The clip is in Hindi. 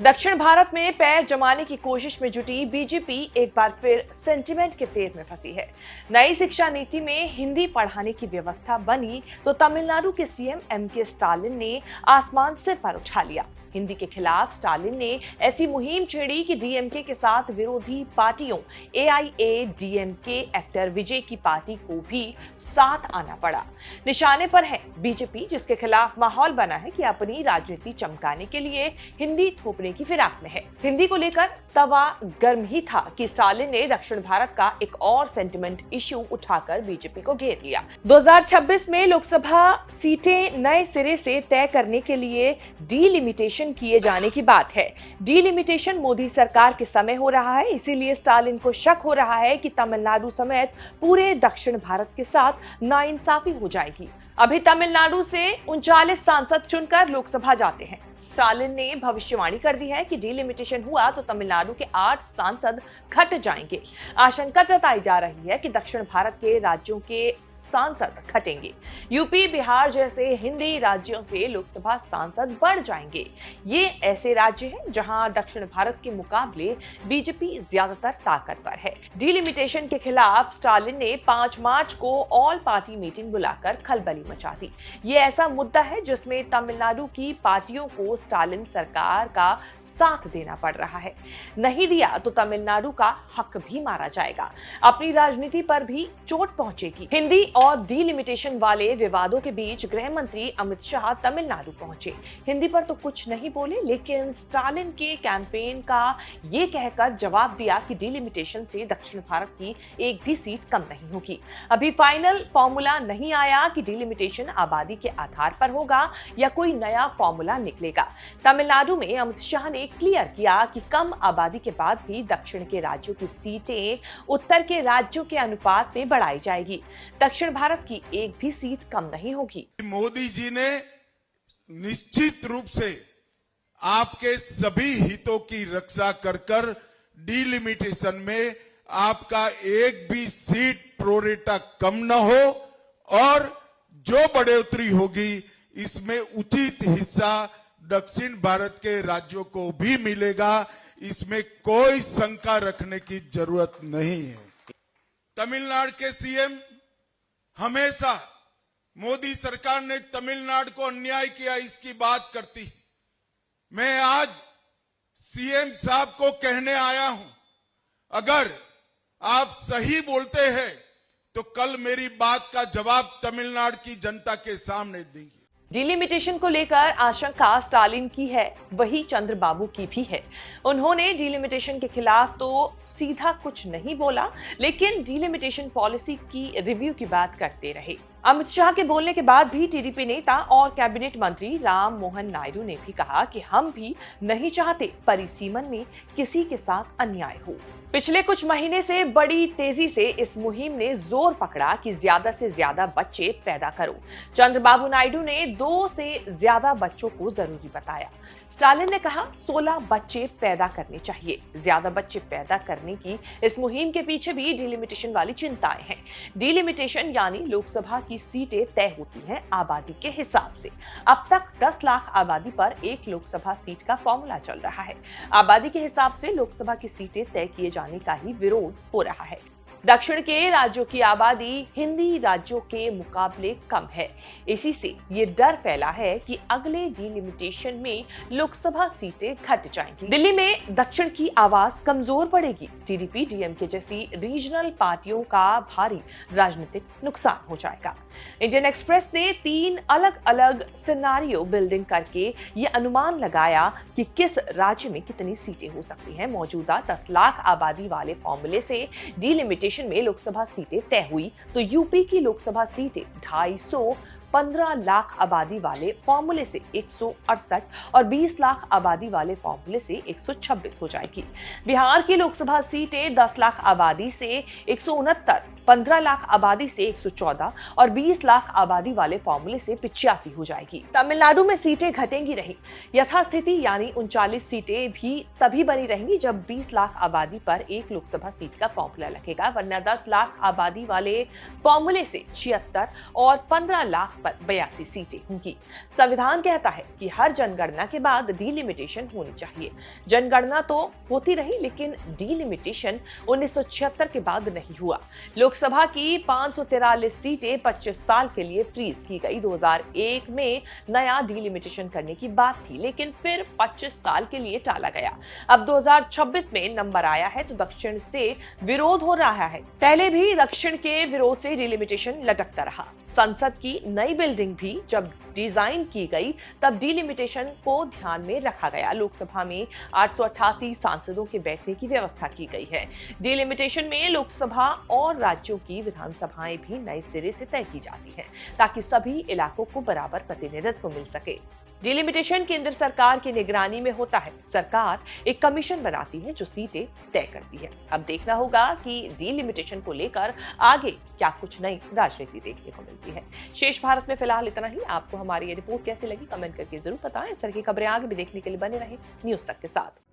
दक्षिण भारत में पैर जमाने की कोशिश में जुटी बीजेपी एक बार फिर सेंटिमेंट के फेर में फंसी है। नई शिक्षा नीति में हिंदी पढ़ाने की व्यवस्था बनी तो तमिलनाडु के सीएम एमके स्टालिन ने आसमान सिर पर उठा लिया। हिंदी के खिलाफ स्टालिन ने ऐसी मुहिम छेड़ी कि डीएमके के साथ विरोधी पार्टियों एआईएडीएमके एक्टर विजय की पार्टी को भी साथ आना पड़ा। निशाने पर है बीजेपी, जिसके खिलाफ माहौल बना है कि अपनी राजनीति चमकाने के लिए हिंदी थोपने की फिराक में है। हिंदी को लेकर तवा गर्म ही था कि स्टालिन ने दक्षिण भारत का एक और सेंटिमेंट इश्यू उठाकर बीजेपी को घेर लिया। 2026 में लोकसभा सीटें नए सिरे से तय करने के लिए डीलिमिटेशन किए जाने की बात है। डीलिमिटेशन मोदी सरकार के समय हो रहा है, इसीलिए स्टालिन को शक हो रहा है कि तमिलनाडु समेत पूरे दक्षिण भारत के साथ नाइंसाफी हो जाएगी। अभी तमिलनाडु से 39 सांसद चुनकर लोकसभा जाते हैं। स्टालिन ने भविष्यवाणी कर दी है कि डीलिमिटेशन हुआ तो तमिलनाडु के 8 सांसद घट जाएंगे। आशंका जताई जा रही है कि दक्षिण भारत के राज्यों के सांसद घटेंगे। यूपी, बिहार जैसे हिंदी राज्यों से लोकसभा सांसद बढ़ जाएंगे। ये ऐसे राज्य हैं जहां दक्षिण भारत के मुकाबले बीजेपी ज्यादातर ताकतवर है। डीलिमिटेशन के खिलाफ स्टालिन ने 5 मार्च को ऑल पार्टी मीटिंग बुलाकर खलबली मचा दी। ये ऐसा मुद्दा है जिसमें तमिलनाडु की पार्टियों को स्टालिन सरकार का साथ देना पड़ रहा है। नहीं दिया तो तमिलनाडु का हक भी मारा जाएगा, अपनी राजनीति पर भी चोट पहुंचेगी। हिंदी और डीलिमिटेशन वाले विवादों के बीच गृह मंत्री अमित शाह तमिलनाडु पहुंचे। हिंदी पर तो कुछ नहीं बोले, लेकिन स्टालिन के कैंपेन का ये कहकर जवाब दिया कि डीलिमिटेशन से दक्षिण भारत की एक भी सीट कम नहीं होगी। अभी फाइनल फॉर्मूला नहीं आया कि डीलिमिटेशन आबादी के आधार पर होगा या कोई नया फॉर्मूला निकलेगा। तमिलनाडु में अमित शाह ने क्लियर किया कि कम आबादी के बाद भी दक्षिण के राज्यों की सीटें उत्तर के राज्यों के अनुपात में बढ़ाई जाएगी। दक्षिण भारत की एक भी सीट कम नहीं होगी। मोदी जी ने निश्चित रूप से आपके सभी हितों की रक्षा कर डीलिमिटेशन में आपका एक भी सीट प्रोरेटा कम न हो और जो बढ़ोतरी होगी इसमें उचित हिस्सा दक्षिण भारत के राज्यों को भी मिलेगा। इसमें कोई शंका रखने की जरूरत नहीं है। तमिलनाडु के सीएम हमेशा मोदी सरकार ने तमिलनाडु को अन्याय किया इसकी बात करती। मैं आज सीएम साहब को कहने आया हूं, अगर आप सही बोलते हैं तो कल मेरी बात का जवाब तमिलनाडु की जनता के सामने देंगे। डीलिमिटेशन को लेकर आशंका स्टालिन की है, वही चंद्रबाबू की भी है। उन्होंने डीलिमिटेशन के खिलाफ तो सीधा कुछ नहीं बोला, लेकिन डीलिमिटेशन पॉलिसी की रिव्यू की बात करते रहे। अमित शाह के बोलने के बाद भी टीडीपी नेता और कैबिनेट मंत्री राम मोहन नायडू ने भी कहा कि हम भी नहीं चाहते परिसीमन में किसी के साथ अन्याय हो। पिछले कुछ महीने से बड़ी तेजी से इस मुहिम ने जोर पकड़ा कि ज्यादा से ज्यादा बच्चे पैदा करो। चंद्रबाबू नायडू ने 2 से ज्यादा बच्चों को जरूरी बताया। स्टालिन ने कहा 16 बच्चे पैदा करने चाहिए। ज्यादा बच्चे पैदा करने की इस मुहिम के पीछे भी डीलिमिटेशन वाली चिंताएं हैं। डीलिमिटेशन यानी लोकसभा की सीटें तय होती हैं आबादी के हिसाब से। अब तक 10 लाख आबादी पर एक लोकसभा सीट का फॉर्मूला चल रहा है। आबादी के हिसाब से लोकसभा की सीटें तय किए जाने का ही विरोध हो रहा है। दक्षिण के राज्यों की आबादी हिंदी राज्यों के मुकाबले कम है। इसी से ये डर फैला है कि अगले डीलिमिटेशन में लोकसभा सीटें घट जाएंगी। दिल्ली में दक्षिण की आवाज कमजोर पड़ेगी। टीडीपी, डीएमके जैसी रीजनल पार्टियों का भारी राजनीतिक नुकसान हो जाएगा। इंडियन एक्सप्रेस ने 3 अलग अलग सिनेरियो बिल्डिंग करके ये अनुमान लगाया कि किस राज्य में कितनी सीटें हो सकती हैं। मौजूदा 10 लाख आबादी वाले फॉर्मूले से डीलिमिटेशन में लोकसभा सीटें तय हुई तो यूपी की लोकसभा सीटें 250, 15 लाख आबादी वाले फॉर्मूले से 168 और 20 लाख आबादी वाले फॉर्मूले से 126 हो जाएगी। बिहार की लोकसभा सीटें 10 लाख आबादी से 169, 15 लाख आबादी से 114 और 20 लाख आबादी वाले फॉर्मूले से 85 हो जाएगी। तमिलनाडु में सीटें घटेंगी नहीं। यथास्थिति यानी 39 सीटें भी तभी बनी रहेंगी जब 20 लाख आबादी पर एक लोकसभा सीट का फॉर्मूला लगेगा, वरना 10 लाख आबादी वाले फॉर्मूले से 76 और 15 लाख पर 82 सीटें होंगी। संविधान कहता है कि हर जनगणना के बाद डिलिमिटेशन होनी चाहिए। जनगणना तो होती रही, लेकिन डिलिमिटेशन 1976 के बाद नहीं हुआ। लोकसभा की 543 सीटें 25 साल के लिए फ्रीज की गई। 2001 में नया डिलिमिटेशन करने की बात थी, लेकिन फिर 25 साल के लिए टाला गया। अब 2026 में नंबर आया है तो दक्षिण से विरोध हो रहा है। पहले भी दक्षिण के विरोध से डिलिमिटेशन लटकता रहा। संसद की नई बिल्डिंग भी जब डिजाइन की गई तब डिलिमिटेशन को ध्यान में रखा गया। लोकसभा में 888 सांसदों के बैठने की व्यवस्था की गई है। डिलिमिटेशन में लोकसभा और राज्यों की विधानसभाएं भी नए सिरे से तय की जाती हैं, ताकि सभी इलाकों को बराबर प्रतिनिधित्व मिल सके। डिलिमिटेशन केंद्र सरकार की निगरानी में होता है। सरकार एक कमीशन बनाती है जो सीटें तय करती है। अब देखना होगा कि डिलिमिटेशन को लेकर आगे क्या कुछ नई राजनीति देखने को मिलती है। शेष भारत में फिलहाल इतना ही। आपको हमारी ये रिपोर्ट कैसी लगी कमेंट करके जरूर बताएं। इस तरह की खबरें आगे भी देखने के लिए बने रहें न्यूज़ तक के साथ।